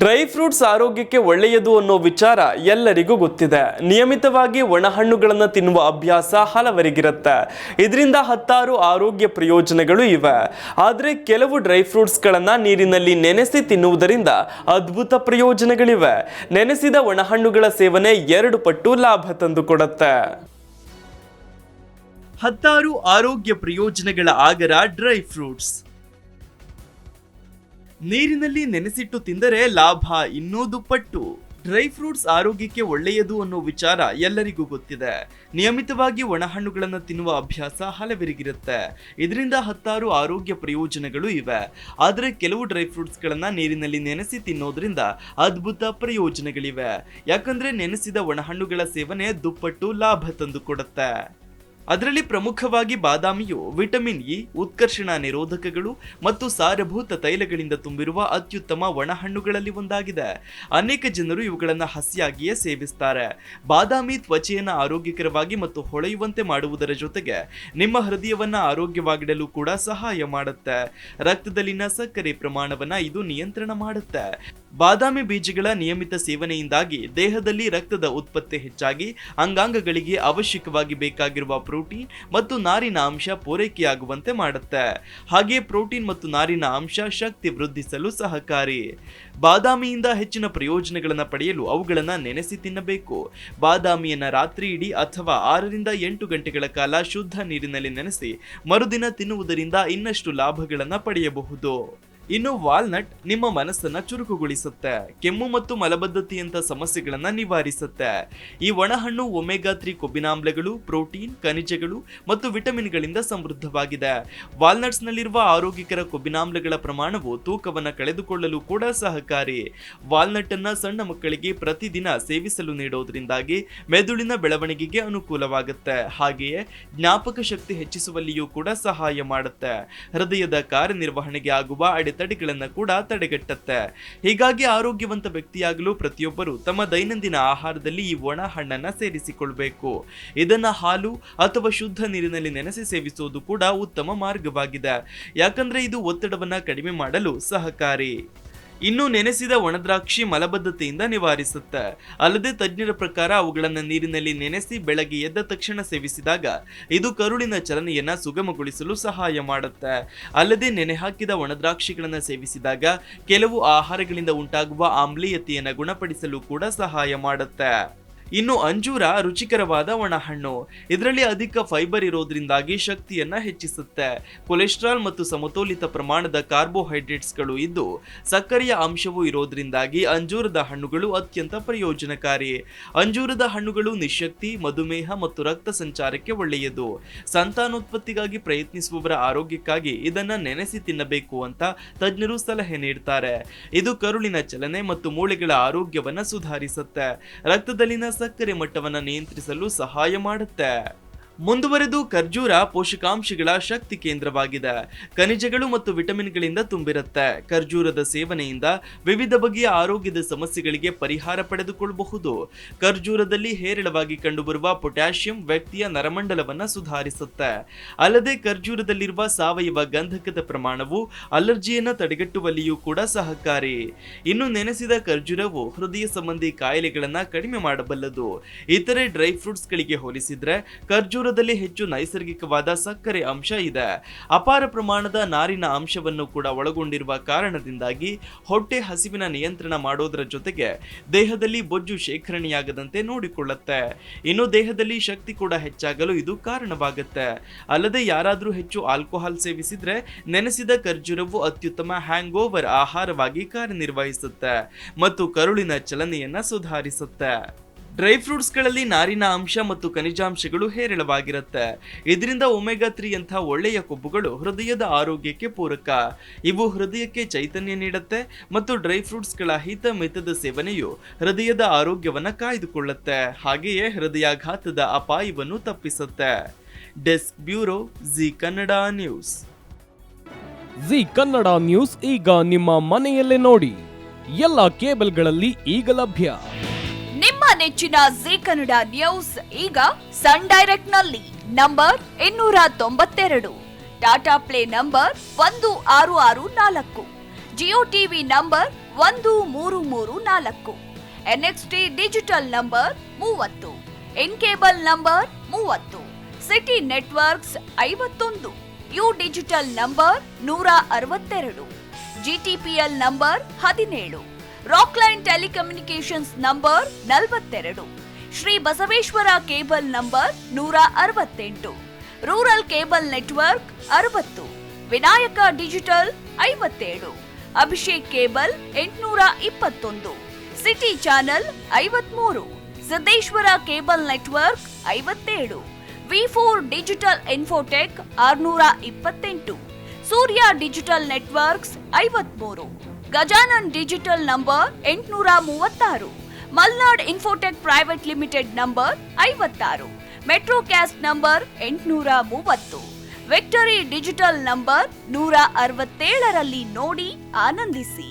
Dry fruits ಆರೋಗ್ಯಕ್ಕೆ ಒಳ್ಳೆಯದು ಅನ್ನೋ ವಿಚಾರ ಎಲ್ಲರಿಗೂ ಗೊತ್ತಿದೆ. ನಿಯಮಿತವಾಗಿ ಒಣಹಣ್ಣುಗಳನ್ನು ತಿನ್ನುವ ಅಭ್ಯಾಸ ಹಲವರಿಗಿರುತ್ತೆ. ಇದರಿಂದ ಹತ್ತಾರು ಆರೋಗ್ಯ ಪ್ರಯೋಜನಗಳು ಇವೆ. ಆದರೆ ಕೆಲವು ಡ್ರೈ ಫ್ರೂಟ್ಸ್ಗಳನ್ನು ನೀರಿನಲ್ಲಿ ನೆನೆಸಿ ತಿನ್ನುವುದರಿಂದ ಅದ್ಭುತ ಪ್ರಯೋಜನಗಳಿವೆ. ನೆನೆಸಿದ ಒಣಹಣ್ಣುಗಳ ಸೇವನೆ 2 ಪಟ್ಟು ಲಾಭ ತಂದುಕೊಡುತ್ತೆ. ಹತ್ತಾರು ಆರೋಗ್ಯ ಪ್ರಯೋಜನಗಳ ಆಗರ ಡ್ರೈ ಫ್ರೂಟ್ಸ್. ನೀರಿನಲ್ಲಿ ನೆನೆಸಿಟ್ಟು ತಿಂದರೆ ಲಾಭ ಇನ್ನೂ ದುಪ್ಪಟ್ಟು. ಡ್ರೈ ಫ್ರೂಟ್ಸ್ ಆರೋಗ್ಯಕ್ಕೆ ಒಳ್ಳೆಯದು ಅನ್ನೋ ವಿಚಾರ ಎಲ್ಲರಿಗೂ ಗೊತ್ತಿದೆ. ನಿಯಮಿತವಾಗಿ ಒಣಹಣ್ಣುಗಳನ್ನು ತಿನ್ನುವ ಅಭ್ಯಾಸ ಹಲವರಿಗಿರುತ್ತೆ. ಇದರಿಂದ ಹತ್ತಾರು ಆರೋಗ್ಯ ಪ್ರಯೋಜನಗಳು ಇವೆ. ಆದರೆ ಕೆಲವು ಡ್ರೈ ಫ್ರೂಟ್ಸ್ಗಳನ್ನ ನೀರಿನಲ್ಲಿ ನೆನೆಸಿ ತಿನ್ನೋದ್ರಿಂದ ಅದ್ಭುತ ಪ್ರಯೋಜನಗಳಿವೆ. ಯಾಕಂದ್ರೆ ನೆನೆಸಿದ ಒಣಹಣ್ಣುಗಳ ಸೇವನೆ ದುಪ್ಪಟ್ಟು ಲಾಭ ತಂದು ಕೊಡುತ್ತೆ. ಅದರಲ್ಲಿ ಪ್ರಮುಖವಾಗಿ ಬಾದಾಮಿಯು ವಿಟಮಿನ್ ಇ, ಉತ್ಕರ್ಷಣ ನಿರೋಧಕಗಳು ಮತ್ತು ಸಾರಭೂತ ತೈಲಗಳಿಂದ ತುಂಬಿರುವ ಅತ್ಯುತ್ತಮ ಒಣಹಣ್ಣುಗಳಲ್ಲಿ ಒಂದಾಗಿದೆ. ಅನೇಕ ಜನರು ಇವುಗಳನ್ನು ಹಸಿಯಾಗಿಯೇ ಸೇವಿಸ್ತಾರೆ. ಬಾದಾಮಿ ತ್ವಚೆಯನ್ನು ಆರೋಗ್ಯಕರವಾಗಿ ಮತ್ತು ಹೊಳೆಯುವಂತೆ ಮಾಡುವುದರ ಜೊತೆಗೆ ನಿಮ್ಮ ಹೃದಯವನ್ನ ಆರೋಗ್ಯವಾಗಿಡಲು ಕೂಡ ಸಹಾಯ ಮಾಡುತ್ತೆ. ರಕ್ತದಲ್ಲಿನ ಸಕ್ಕರೆ ಪ್ರಮಾಣವನ್ನ ಇದು ನಿಯಂತ್ರಣ ಮಾಡುತ್ತೆ. ಬಾದಾಮಿ ಬೀಜಗಳ ನಿಯಮಿತ ಸೇವನೆಯಿಂದಾಗಿ ದೇಹದಲ್ಲಿ ರಕ್ತದ ಉತ್ಪತ್ತಿ ಹೆಚ್ಚಾಗಿ ಅಂಗಾಂಗಗಳಿಗೆ ಅವಶ್ಯಕವಾಗಿ ಬೇಕಾಗಿರುವ ಪ್ರೋಟೀನ್ ಮತ್ತು ನಾರಿನ ಅಂಶ ಪೂರೈಕೆಯಾಗುವಂತೆ ಮಾಡುತ್ತೆ. ಹಾಗೆ ಪ್ರೋಟೀನ್ ಮತ್ತು ನಾರಿನ ಅಂಶ ಶಕ್ತಿ ವೃದ್ಧಿಸಲು ಸಹಕಾರಿ. ಬಾದಾಮಿಯಿಂದ ಹೆಚ್ಚಿನ ಪ್ರಯೋಜನಗಳನ್ನು ಪಡೆಯಲು ಅವುಗಳನ್ನು ನೆನೆಸಿ ತಿನ್ನಬೇಕು. ಬಾದಾಮಿಯನ್ನ ರಾತ್ರಿ ಇಡೀ ಅಥವಾ 6 ರಿಂದ 8 ಗಂಟೆಗಳ ಕಾಲ ಶುದ್ಧ ನೀರಿನಲ್ಲಿ ನೆನೆಸಿ ಮರುದಿನ ತಿನ್ನುವುದರಿಂದ ಇನ್ನಷ್ಟು ಲಾಭಗಳನ್ನು ಪಡೆಯಬಹುದು. ಇನ್ನು ವಾಲ್ನಟ್ ನಿಮ್ಮ ಮನಸ್ಸನ್ನ ಚುರುಕುಗೊಳಿಸುತ್ತೆ. ಕೆಮ್ಮು ಮತ್ತು ಮಲಬದ್ಧತೆಯಂತ ಸಮಸ್ಯೆಗಳನ್ನ ನಿವಾರಿಸುತ್ತೆ. ಈ ಒಣಹಣ್ಣು ಒಮೆಗಾ 3 ಕೊಬ್ಬಿನಾಮ್ಲಗಳು, ಪ್ರೋಟೀನ್, ಖನಿಜಗಳು ಮತ್ತು ವಿಟಮಿನ್ಗಳಿಂದ ಸಮೃದ್ಧವಾಗಿದೆ. ವಾಲ್ನಟ್ಸ್ ನಲ್ಲಿರುವ ಆರೋಗ್ಯಕರ ಕೊಬ್ಬಿನಾಮ್ಲಗಳ ಪ್ರಮಾಣವು ತೂಕವನ್ನು ಕಳೆದುಕೊಳ್ಳಲು ಕೂಡ ಸಹಕಾರಿ. ವಾಲ್ನಟ್ ಅನ್ನ ಸಣ್ಣ ಮಕ್ಕಳಿಗೆ ಪ್ರತಿದಿನ ಸೇವಿಸಲು ನೀಡೋದ್ರಿಂದಾಗಿ ಮೆದುಳಿನ ಬೆಳವಣಿಗೆಗೆ ಅನುಕೂಲವಾಗುತ್ತೆ. ಹಾಗೆಯೇ ಜ್ಞಾಪಕ ಶಕ್ತಿ ಹೆಚ್ಚಿಸುವಲ್ಲಿಯೂ ಕೂಡ ಸಹಾಯ ಮಾಡುತ್ತೆ. ಹೃದಯದ ಕಾರ್ಯನಿರ್ವಹಣೆಗೆ ಆಗುವ ಅಡೆತಡೆಗಳನ್ನು ಕೂಡ ತಡೆಗಟ್ಟುತ್ತೆ. ಹೀಗಾಗಿ ಆರೋಗ್ಯವಂತ ವ್ಯಕ್ತಿಯಾಗಲು ಪ್ರತಿಯೊಬ್ಬರು ತಮ್ಮ ದೈನಂದಿನ ಆಹಾರದಲ್ಲಿ ಈ ಒಣ ಹಣ್ಣನ್ನ ಸೇರಿಸಿಕೊಳ್ಬೇಕು. ಇದನ್ನ ಹಾಲು ಅಥವಾ ಶುದ್ಧ ನೀರಿನಲ್ಲಿ ನೆನೆಸಿ ಸೇವಿಸುವುದು ಕೂಡ ಉತ್ತಮ ಮಾರ್ಗವಾಗಿದೆ. ಯಾಕಂದ್ರೆ ಇದು ಒತ್ತಡವನ್ನ ಕಡಿಮೆ ಮಾಡಲು ಸಹಕಾರಿ. ಇನ್ನು ನೆನೆಸಿದ ಒಣದ್ರಾಕ್ಷಿ ಮಲಬದ್ಧತೆಯಿಂದ ನಿವಾರಿಸುತ್ತೆ. ಅಲ್ಲದೆ ತಜ್ಞರ ಪ್ರಕಾರ ಅವುಗಳನ್ನು ನೀರಿನಲ್ಲಿ ನೆನೆಸಿ ಬೆಳಗ್ಗೆ ಎದ್ದ ತಕ್ಷಣ ಸೇವಿಸಿದಾಗ ಇದು ಕರುಳಿನ ಚಲನೆಯನ್ನ ಸುಗಮಗೊಳಿಸಲು ಸಹಾಯ ಮಾಡುತ್ತೆ. ಅಲ್ಲದೆ ನೆನೆ ಹಾಕಿದ ಒಣದ್ರಾಕ್ಷಿಗಳನ್ನು ಸೇವಿಸಿದಾಗ ಕೆಲವು ಆಹಾರಗಳಿಂದ ಉಂಟಾಗುವ ಆಮ್ಲೀಯತೆಯನ್ನು ಗುಣಪಡಿಸಲು ಕೂಡ ಸಹಾಯ ಮಾಡುತ್ತೆ. ಇನ್ನು ಅಂಜೂರ ರುಚಿಕರವಾದ ಒಣಹಣ್ಣು. ಇದರಲ್ಲಿ ಅಧಿಕ ಫೈಬರ್ ಇರೋದ್ರಿಂದಾಗಿ ಶಕ್ತಿಯನ್ನ ಹೆಚ್ಚಿಸುತ್ತೆ. ಕೊಲೆಸ್ಟ್ರಾಲ್ ಮತ್ತು ಸಮತೋಲಿತ ಪ್ರಮಾಣದ ಕಾರ್ಬೋಹೈಡ್ರೇಟ್ಸ್ಗಳು ಇದ್ದು ಸಕ್ಕರೆಯ ಅಂಶವೂ ಇರೋದ್ರಿಂದಾಗಿ ಅಂಜೂರದ ಹಣ್ಣುಗಳು ಅತ್ಯಂತ ಪ್ರಯೋಜನಕಾರಿ. ಅಂಜೂರದ ಹಣ್ಣುಗಳು ನಿಶಕ್ತಿ, ಮಧುಮೇಹ ಮತ್ತು ರಕ್ತ ಸಂಚಾರಕ್ಕೆ ಒಳ್ಳೆಯದು. ಸಂತಾನೋತ್ಪತ್ತಿಗಾಗಿ ಪ್ರಯತ್ನಿಸುವವರ ಆರೋಗ್ಯಕ್ಕಾಗಿ ಇದನ್ನ ನೆನೆಸಿ ತಿನ್ನಬೇಕು ಅಂತ ತಜ್ಞರು ಸಲಹೆ ನೀಡ್ತಾರೆ. ಇದು ಕರುಳಿನ ಚಲನೆ ಮತ್ತು ಮೂಳೆಗಳ ಆರೋಗ್ಯವನ್ನ ಸುಧಾರಿಸುತ್ತೆ. ರಕ್ತದಲ್ಲಿನ ಸಕ್ಕರೆ ಮಟ್ಟವನ್ನು ನಿಯಂತ್ರಿಸಲು ಸಹಾಯ ಮಾಡುತ್ತೆ. ಮುಂದುವರೆದು ಖರ್ಜೂರ ಪೋಷಕಾಂಶಗಳ ಶಕ್ತಿ ಕೇಂದ್ರವಾಗಿದೆ. ಖನಿಜಗಳು ಮತ್ತು ವಿಟಮಿನ್ಗಳಿಂದ ತುಂಬಿರುತ್ತೆ. ಖರ್ಜೂರದ ಸೇವನೆಯಿಂದ ವಿವಿಧ ಬಗೆಯ ಆರೋಗ್ಯದ ಸಮಸ್ಯೆಗಳಿಗೆ ಪರಿಹಾರ ಪಡೆದುಕೊಳ್ಳಬಹುದು. ಖರ್ಜೂರದಲ್ಲಿ ಹೇರಳವಾಗಿ ಕಂಡುಬರುವ ಪೊಟ್ಯಾಷಿಯಂ ವ್ಯಕ್ತಿಯ ನರಮಂಡಲವನ್ನು ಸುಧಾರಿಸುತ್ತೆ. ಅಲ್ಲದೆ ಖರ್ಜೂರದಲ್ಲಿರುವ ಸಾವಯವ ಗಂಧಕದ ಪ್ರಮಾಣವು ಅಲರ್ಜಿಯನ್ನು ತಡೆಗಟ್ಟುವಲ್ಲಿಯೂ ಕೂಡ ಸಹಕಾರಿ. ಇನ್ನು ನೆನೆಸಿದ ಖರ್ಜೂರವು ಹೃದಯ ಸಂಬಂಧಿ ಕಾಯಿಲೆಗಳನ್ನು ಕಡಿಮೆ ಮಾಡಬಲ್ಲದು. ಇತರೆ ಡ್ರೈ ಫ್ರೂಟ್ಸ್ಗಳಿಗೆ ಹೋಲಿಸಿದ್ರೆ ಖರ್ಜೂರ ಹೆಚ್ಚು ನೈಸರ್ಗಿಕವಾದ ಸಕ್ಕರೆ ಅಂಶ ಇದೆ. ಅಪಾರ ಪ್ರಮಾಣದ ನಾರಿನ ಅಂಶವನ್ನು ಕೂಡ ಒಳಗೊಂಡಿರುವ ಕಾರಣದಿಂದಾಗಿ ಹೊಟ್ಟೆ ಹಸಿವಿನ ನಿಯಂತ್ರಣ ಮಾಡೋದರ ಜೊತೆಗೆ ದೇಹದಲ್ಲಿ ಬೊಜ್ಜು ಶೇಖರಣೆಯಾಗದಂತೆ ನೋಡಿಕೊಳ್ಳುತ್ತೆ. ಇನ್ನು ದೇಹದಲ್ಲಿ ಶಕ್ತಿ ಕೂಡ ಹೆಚ್ಚಾಗಲು ಇದು ಕಾರಣವಾಗುತ್ತೆ. ಅಲ್ಲದೆ ಯಾರಾದರೂ ಹೆಚ್ಚು ಆಲ್ಕೋಹಾಲ್ ಸೇವಿಸಿದ್ರೆ ನೆನೆಸಿದ ಖರ್ಜೂರವು ಅತ್ಯುತ್ತಮ ಹ್ಯಾಂಗ್ ಓವರ್ ಆಹಾರವಾಗಿ ಕಾರ್ಯನಿರ್ವಹಿಸುತ್ತೆ ಮತ್ತು ಕರುಳಿನ ಚಲನೆಯನ್ನ ಸುಧಾರಿಸುತ್ತೆ. ಡ್ರೈ ಫ್ರೂಟ್ಸ್ಗಳಲ್ಲಿ ನಾರಿನ ಅಂಶ ಮತ್ತು ಖನಿಜಾಂಶಗಳು ಹೇರಳವಾಗಿರುತ್ತೆ. ಇದರಿಂದ ಒಮೆಗಾ 3 ಅಂಥ ಒಳ್ಳೆಯ ಕೊಬ್ಬುಗಳು ಹೃದಯದ ಆರೋಗ್ಯಕ್ಕೆ ಪೂರಕ. ಇವು ಹೃದಯಕ್ಕೆ ಚೈತನ್ಯ ನೀಡುತ್ತೆ ಮತ್ತು ಡ್ರೈ ಫ್ರೂಟ್ಸ್ಗಳ ಹಿತಮಿತದ ಸೇವನೆಯು ಹೃದಯದ ಆರೋಗ್ಯವನ್ನು ಕಾಯ್ದುಕೊಳ್ಳುತ್ತೆ. ಹಾಗೆಯೇ ಹೃದಯಾಘಾತದ ಅಪಾಯವನ್ನು ತಪ್ಪಿಸುತ್ತೆ. Desk bureau, Zee Kannada news. Zee Kannada news ಈಗ ನಿಮ್ಮ ಮನೆಯಲ್ಲೇ ನೋಡಿ. ಎಲ್ಲ ಕೇಬಲ್ಗಳಲ್ಲಿ ಈಗ ಲಭ್ಯ. ನಿಮ್ಮ ನೆಚ್ಚಿನ ಜಿ ಕನ್ನಡ ನ್ಯೂಸ್ ಈಗ ಸನ್ ಡೈರೆಕ್ಟ್ ನಲ್ಲಿ number 292, Tata play number 1664, Jio TV number 1334, NXT digital number 30, in cable number 30, city networks 51, U digital number 162, GTPL number 17, Rockline telecommunications number 42, Shri Basaveshwara cable number 168, rural cable network 60, Vinayaka digital 57, Abhishek cable 821, city channel 53, Siddeshwara cable network 57, V4 digital Infotech 628, Surya digital networks 53, Gajanan digital number 836, Malnad Infotech private limited number 56, Metrocast number 830, Victory digital number 167ರಲ್ಲಿ ನೋಡಿ ಆನಂದಿಸಿ.